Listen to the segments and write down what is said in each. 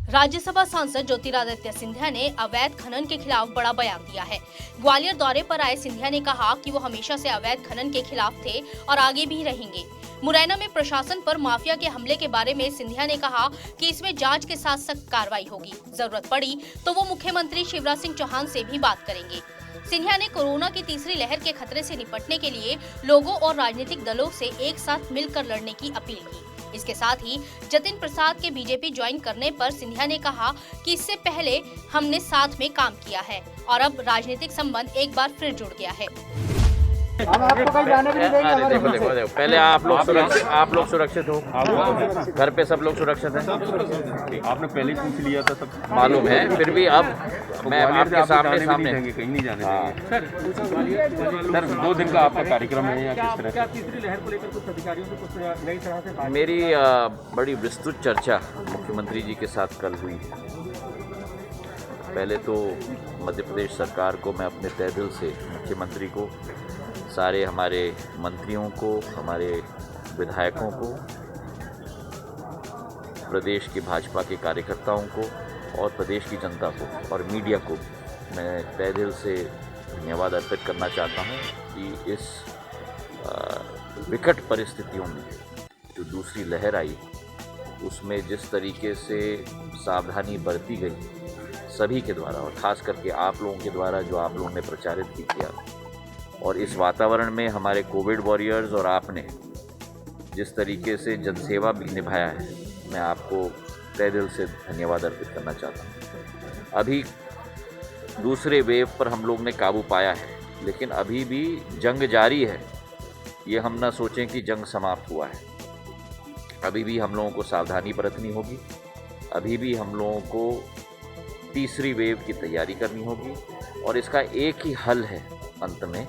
राज्यसभा सांसद ज्योतिरादित्य सिंधिया ने अवैध खनन के खिलाफ बड़ा बयान दिया है। ग्वालियर दौरे पर आए सिंधिया ने कहा कि वो हमेशा से अवैध खनन के खिलाफ थे और आगे भी रहेंगे। मुरैना में प्रशासन पर माफिया के हमले के बारे में सिंधिया ने कहा कि इसमें जांच के साथ सख्त कार्रवाई होगी। जरूरत पड़ी तो वो मुख्यमंत्री शिवराज सिंह चौहान से भी बात करेंगे। सिंधिया ने कोरोना की तीसरी लहर के खतरे से निपटने के लिए लोगों और राजनीतिक दलों से एक साथ मिलकर लड़ने की अपील की। इसके साथ ही जतिन प्रसाद के बीजेपी ज्वाइन करने पर सिंधिया ने कहा कि इससे पहले हमने साथ में काम किया है और अब राजनीतिक संबंध एक बार फिर जुड़ गया है। हम आपको कहीं जाने भी नहीं देंगे। देखो पहले आप लोग सुरक्षित हो, घर पे सब लोग सुरक्षित हैं। आपने पहले पूछ लिया था सब मालूम है, फिर भी अब मैं आपके सामने कहीं नहीं जाने देंगे। सर 2 दिन का आपका कार्यक्रम है या किस तरह? क्या तीसरी लहर को लेकर कुछ अधिकारियों से कुछ नई तरह से बात? मेरी बड़ी विस्तृत चर्चा मुख्यमंत्री जी के साथ कल हुई है। पहले तो मध्य प्रदेश सरकार को मैं अपने तहे दिल से, मुख्यमंत्री को, सारे हमारे मंत्रियों को, हमारे विधायकों को, प्रदेश के भाजपा के कार्यकर्ताओं को और प्रदेश की जनता को और मीडिया को मैं तहे दिल से धन्यवाद अर्पित करना चाहता हूं कि इस विकट परिस्थितियों में जो दूसरी लहर आई उसमें जिस तरीके से सावधानी बरती गई सभी के द्वारा और ख़ास करके आप लोगों के द्वारा, जो आप लोगों ने प्रचारित भी किया, और इस वातावरण में हमारे कोविड वॉरियर्स और आपने जिस तरीके से जनसेवा भी निभाया है, मैं आपको तहे दिल से धन्यवाद अर्पित करना चाहता हूँ। अभी दूसरे वेव पर हम लोग ने काबू पाया है, लेकिन अभी भी जंग जारी है। ये हम ना सोचें कि जंग समाप्त हुआ है। अभी भी हम लोगों को सावधानी बरतनी होगी। अभी भी हम लोगों को तीसरी वेव की तैयारी करनी होगी और इसका एक ही हल है अंत में,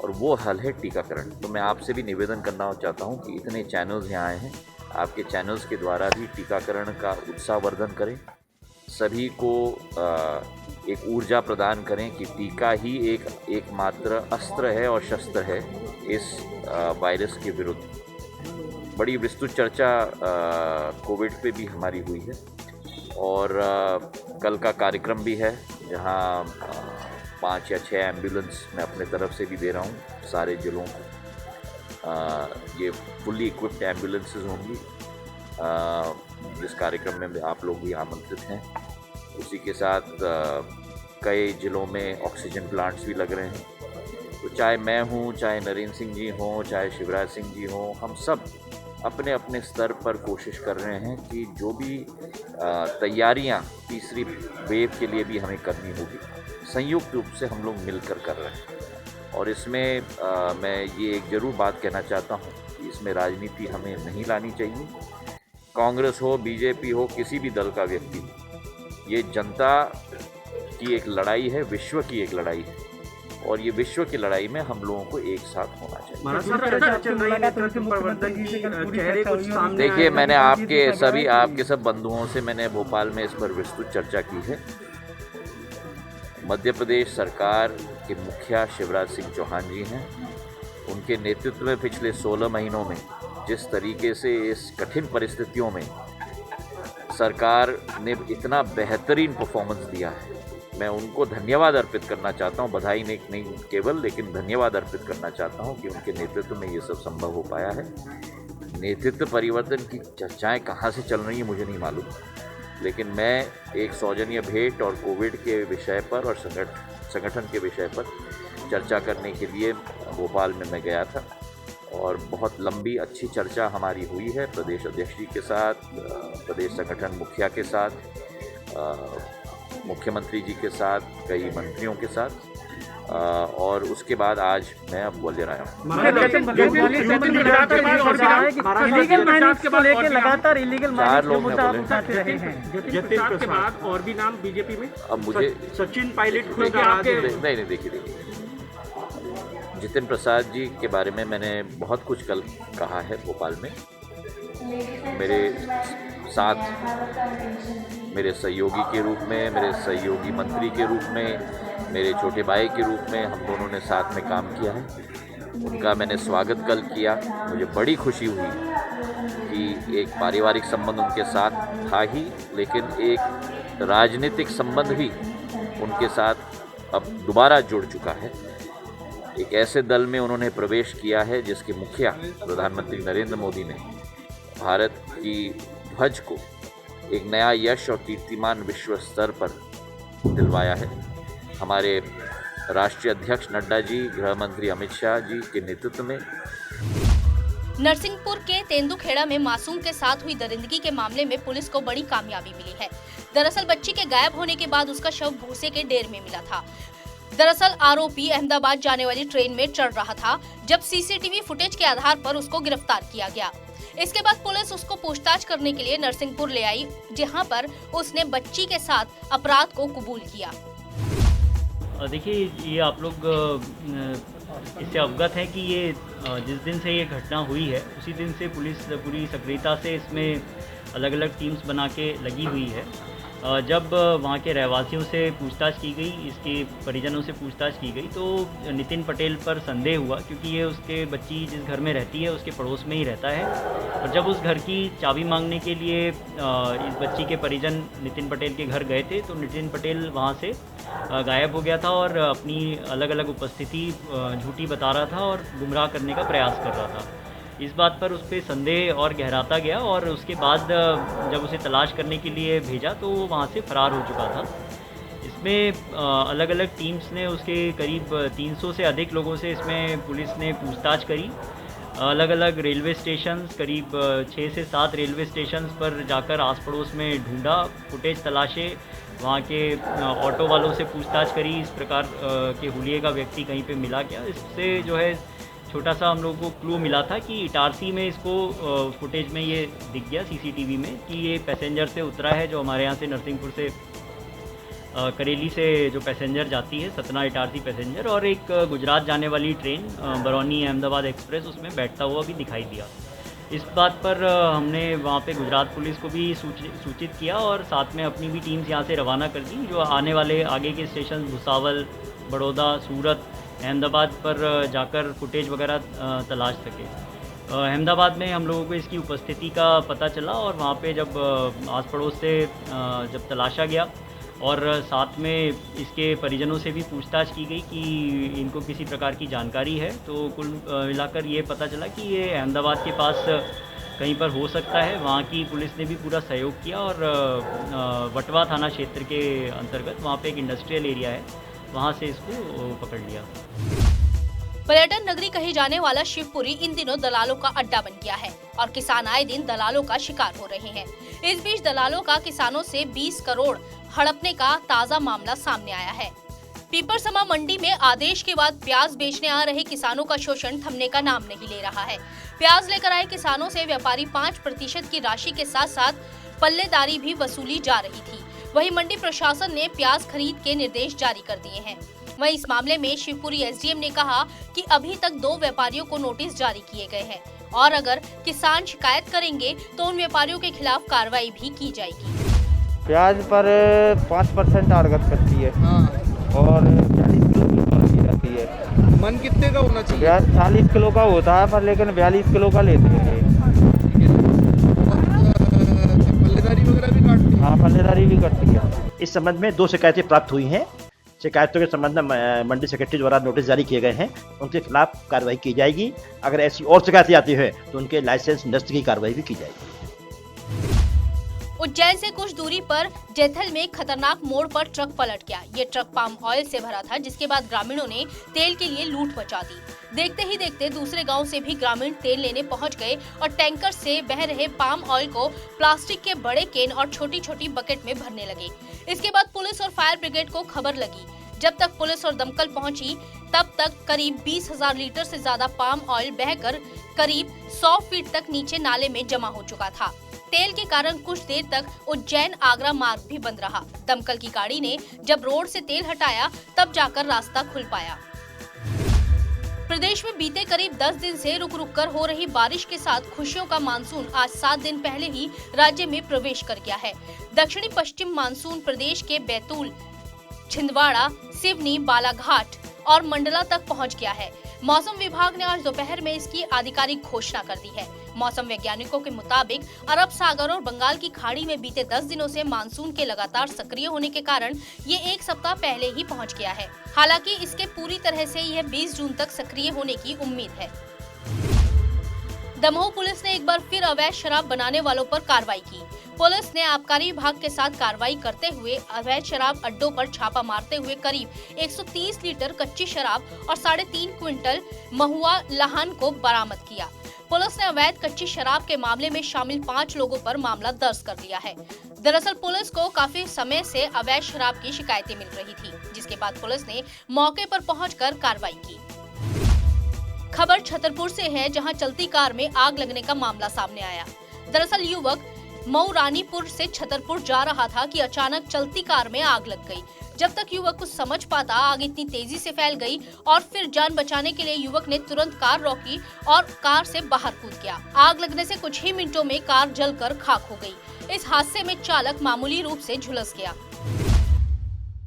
और वो हल है टीकाकरण। तो मैं आपसे भी निवेदन करना चाहता हूँ कि इतने चैनल्स यहाँ आए हैं, आपके चैनल्स के द्वारा भी टीकाकरण का उत्साहवर्धन करें, सभी को एक ऊर्जा प्रदान करें कि टीका ही एकमात्र अस्त्र है और शस्त्र है इस वायरस के विरुद्ध। बड़ी विस्तृत चर्चा कोविड पे भी हमारी हुई है और कल का कार्यक्रम भी है जहाँ 5 या 6 एम्बुलेंस मैं अपने तरफ से भी दे रहा हूँ सारे ज़िलों को। ये फुल्ली इक्विप्ड एम्बुलेंसेस होंगी। जिस कार्यक्रम में आप लोग भी आमंत्रित हैं, उसी के साथ कई ज़िलों में ऑक्सीजन प्लांट्स भी लग रहे हैं। तो चाहे मैं हूँ, चाहे नरेंद्र सिंह जी हों, चाहे शिवराज सिंह जी हों, हम सब अपने अपने स्तर पर कोशिश कर रहे हैं कि जो भी तैयारियां तीसरी वेव के लिए भी हमें करनी होगी, संयुक्त रूप से हम लोग मिलकर कर रहे हैं। और इसमें मैं ये एक ज़रूर बात कहना चाहता हूँ कि इसमें राजनीति हमें नहीं लानी चाहिए। कांग्रेस हो, बीजेपी हो, किसी भी दल का व्यक्ति हो, ये जनता की एक लड़ाई है, विश्व की एक लड़ाई है, और ये विश्व की लड़ाई में हम लोगों को एक साथ होना चाहिए। देखिए, मैंने आपके सब बंधुओं से मैंने भोपाल में इस पर विस्तृत चर्चा की है। मध्य प्रदेश सरकार के मुखिया शिवराज सिंह चौहान जी हैं। उनके नेतृत्व में पिछले 16 महीनों में जिस तरीके से इस कठिन परिस्थितियों में सरकार ने इतना बेहतरीन परफॉर्मेंस दिया है, मैं उनको धन्यवाद अर्पित करना चाहता हूं। बधाई नहीं केवल, लेकिन धन्यवाद अर्पित करना चाहता हूं कि उनके नेतृत्व में ये सब संभव हो पाया है। नेतृत्व परिवर्तन की चर्चाएं कहां से चल रही हैं मुझे नहीं मालूम, लेकिन मैं एक सौजन्य भेंट और कोविड के विषय पर और संगठन के विषय पर चर्चा करने के लिए भोपाल में मैं गया था और बहुत लंबी अच्छी चर्चा हमारी हुई है प्रदेश अध्यक्ष जी के साथ, प्रदेश संगठन मुखिया के साथ, मुख्यमंत्री जी के साथ, कई मंत्रियों के साथ, और उसके बाद आज मैं अब ग्वालियर आया हूँ। चार लोग के बाद और भी नाम बीजेपी में, अब मुझे सचिन पायलट नहीं देखिए, जतिन प्रसाद जी के बारे में मैंने बहुत कुछ कल कहा है भोपाल में। मेरे साथ मेरे सहयोगी के रूप में, मेरे सहयोगी मंत्री के रूप में, मेरे छोटे भाई के रूप में हम दोनों ने साथ में काम किया है। उनका मैंने स्वागत कल किया। मुझे बड़ी खुशी हुई कि एक पारिवारिक संबंध उनके साथ था ही, लेकिन एक राजनीतिक संबंध भी उनके साथ अब दोबारा जुड़ चुका है। एक ऐसे दल में उन्होंने प्रवेश किया है जिसके मुखिया प्रधानमंत्री नरेंद्र मोदी ने भारत की ध्वज को एक नया यश और कीर्तिमान विश्व स्तर पर दिलवाया है। हमारे राष्ट्रीय अध्यक्ष नड्डा जी, गृह मंत्री अमित शाह जी के नेतृत्व में नरसिंहपुर के तेंदुखेड़ा में मासूम के साथ हुई दरिंदगी के मामले में पुलिस को बड़ी कामयाबी मिली है। दरअसल बच्ची के गायब होने के बाद उसका शव भूसे के ढेर में मिला था। दरअसल आरोपी अहमदाबाद जाने वाली ट्रेन में चढ़ रहा था जब सीसीटीवी फुटेज के आधार पर उसको गिरफ्तार किया गया। इसके बाद पुलिस उसको पूछताछ करने के लिए नरसिंहपुर ले आई, जहां पर उसने बच्ची के साथ अपराध को कबूल किया। देखिए, ये आप लोग इससे अवगत हैं कि ये जिस दिन से ये घटना हुई है उसी दिन से पुलिस पूरी सक्रियता से इसमें अलग अलग टीम्स बना के लगी हुई है। जब वहाँ के रहवासियों से पूछताछ की गई, इसके परिजनों से पूछताछ की गई, तो नितिन पटेल पर संदेह हुआ, क्योंकि ये उसके बच्ची जिस घर में रहती है उसके पड़ोस में ही रहता है। और जब उस घर की चाबी मांगने के लिए इस बच्ची के परिजन नितिन पटेल के घर गए थे, तो नितिन पटेल वहाँ से गायब हो गया था और अपनी अलग अलग उपस्थिति झूठी बता रहा था और गुमराह करने का प्रयास कर रहा था। इस बात पर उस पर संदेह और गहराता गया और उसके बाद जब उसे तलाश करने के लिए भेजा तो वो वहाँ से फरार हो चुका था। इसमें अलग अलग टीम्स ने उसके करीब 300 से अधिक लोगों से इसमें पुलिस ने पूछताछ करी। अलग अलग रेलवे स्टेशन, करीब 6 से 7 रेलवे स्टेशन पर जाकर आस पड़ोस में ढूंढा, फुटेज तलाशे, वहाँ के ऑटो वालों से पूछताछ करी, इस प्रकार के हुलिये का व्यक्ति कहीं पे मिला क्या। इससे जो है छोटा सा हम लोगों को क्लू मिला था कि इटारसी में इसको फुटेज में ये दिख गया सीसीटीवी में कि ये पैसेंजर से उतरा है, जो हमारे यहाँ से नरसिंहपुर से करेली से जो पैसेंजर जाती है, सतना इटारसी पैसेंजर, और एक गुजरात जाने वाली ट्रेन बरौनी अहमदाबाद एक्सप्रेस उसमें बैठता हुआ भी दिखाई दिया। इस बात पर हमने वहाँ पे गुजरात पुलिस को भी सूचित किया और साथ में अपनी भी टीम्स यहाँ से रवाना कर दी, जो आने वाले आगे के स्टेशन भुसावल, बड़ौदा, सूरत, अहमदाबाद पर जाकर फुटेज वगैरह तलाश सके। अहमदाबाद में हम लोगों को इसकी उपस्थिति का पता चला और वहाँ पे जब आस पड़ोस से जब तलाशा गया और साथ में इसके परिजनों से भी पूछताछ की गई कि इनको किसी प्रकार की जानकारी है, तो कुल मिलाकर ये पता चला कि ये अहमदाबाद के पास कहीं पर हो सकता है। वहाँ की पुलिस ने भी पूरा सहयोग किया और वटवा थाना क्षेत्र के अंतर्गत वहाँ पे एक इंडस्ट्रियल एरिया है, वहाँ से इसको पकड़ लिया। पर्यटन नगरी कहे जाने वाला शिवपुरी इन दिनों दलालों का अड्डा बन गया है और किसान आए दिन दलालों का शिकार हो रहे हैं। इस बीच दलालों का किसानों से 20 करोड़ हड़पने का ताजा मामला सामने आया है। पीपरसमा मंडी में आदेश के बाद प्याज बेचने आ रहे किसानों का शोषण थमने का नाम नहीं ले रहा है। प्याज लेकर आए किसानों से व्यापारी 5% की राशि के साथ साथ पल्लेदारी भी वसूली जा रही थी। वहीं मंडी प्रशासन ने प्याज खरीद के निर्देश जारी कर दिए हैं। वहीं इस मामले में शिवपुरी एसडीएम ने कहा कि अभी तक 2 व्यापारियों को नोटिस जारी किए गए हैं और अगर किसान शिकायत करेंगे तो उन व्यापारियों के खिलाफ कार्रवाई भी की जाएगी। प्याज पर 5% लागत करती है और 40 किलो की पहुंची जाती है। मन कितने का होना चाहिए? प्याज 40 किलो का होता है पर लेकिन 42 किलो का लेते हैं। पल्लेदारी वगैरह भी काटती है? हाँ, पल्लेदारी भी करती है। इस संबंध में 2 शिकायतें प्राप्त हुई हैं। शिकायतों के संबंध में मंडी सेक्रेटरी द्वारा नोटिस जारी किए गए हैं, उनके खिलाफ कार्रवाई की जाएगी। अगर ऐसी और शिकायतें आती है तो उनके लाइसेंस नष्ट की कार्रवाई भी की जाएगी। उज्जैन से कुछ दूरी पर जैथल में खतरनाक मोड़ पर ट्रक पलट गया। ये ट्रक पाम ऑयल से भरा था, जिसके बाद ग्रामीणों ने तेल के लिए लूट मचा दी। देखते ही देखते दूसरे गांव से भी ग्रामीण तेल लेने पहुंच गए और टैंकर से बह रहे पाम ऑयल को प्लास्टिक के बड़े केन और छोटी छोटी बकेट में भरने लगे। इसके बाद पुलिस और फायर ब्रिगेड को खबर लगी। जब तक पुलिस और दमकल पहुंची तब तक करीब 20,000 लीटर से ज्यादा पाम ऑयल बहकर करीब 100 फीट तक नीचे नाले में जमा हो चुका था। तेल के कारण कुछ देर तक उज्जैन आगरा मार्ग भी बंद रहा। दमकल की गाड़ी ने जब रोड से तेल हटाया तब जाकर रास्ता खुल पाया। प्रदेश में बीते करीब 10 दिन से रुक रुक कर हो रही बारिश के साथ खुशियों का मानसून आज 7 दिन पहले ही राज्य में प्रवेश कर गया है। दक्षिणी पश्चिम मानसून प्रदेश के बैतूल, छिंदवाड़ा, सिवनी, बालाघाट और मंडला तक पहुंच गया है। मौसम विभाग ने आज दोपहर में इसकी आधिकारिक घोषणा कर दी है। मौसम वैज्ञानिकों के मुताबिक अरब सागर और बंगाल की खाड़ी में बीते 10 दिनों से मानसून के लगातार सक्रिय होने के कारण ये एक सप्ताह पहले ही पहुंच गया है। हालांकि इसके पूरी तरह से यह 20 जून तक सक्रिय होने की उम्मीद है। दमोह पुलिस ने एक बार फिर अवैध शराब बनाने वालों पर कार्रवाई की। पुलिस ने आबकारी विभाग के साथ कार्रवाई करते हुए अवैध शराब अड्डों पर छापा मारते हुए करीब 130 लीटर कच्ची शराब और 3.5 क्विंटल महुआ लहान को बरामद किया। पुलिस ने अवैध कच्ची शराब के मामले में शामिल 5 लोगों पर मामला दर्ज कर लिया है। दरअसल पुलिस को काफी समय से अवैध शराब की शिकायतें मिल रही थी, जिसके बाद पुलिस ने मौके पर पहुंचकर कार्रवाई की। खबर छतरपुर से है, जहां चलती कार में आग लगने का मामला सामने आया। दरअसल युवक मऊ रानीपुर से छतरपुर जा रहा था कि अचानक चलती कार में आग लग गई। जब तक युवक कुछ समझ पाता, आग इतनी तेजी से फैल गई और फिर जान बचाने के लिए युवक ने तुरंत कार रोकी और कार से बाहर कूद गया। आग लगने से कुछ ही मिनटों में कार जलकर खाक हो गई। इस हादसे में चालक मामूली रूप से झुलस गया।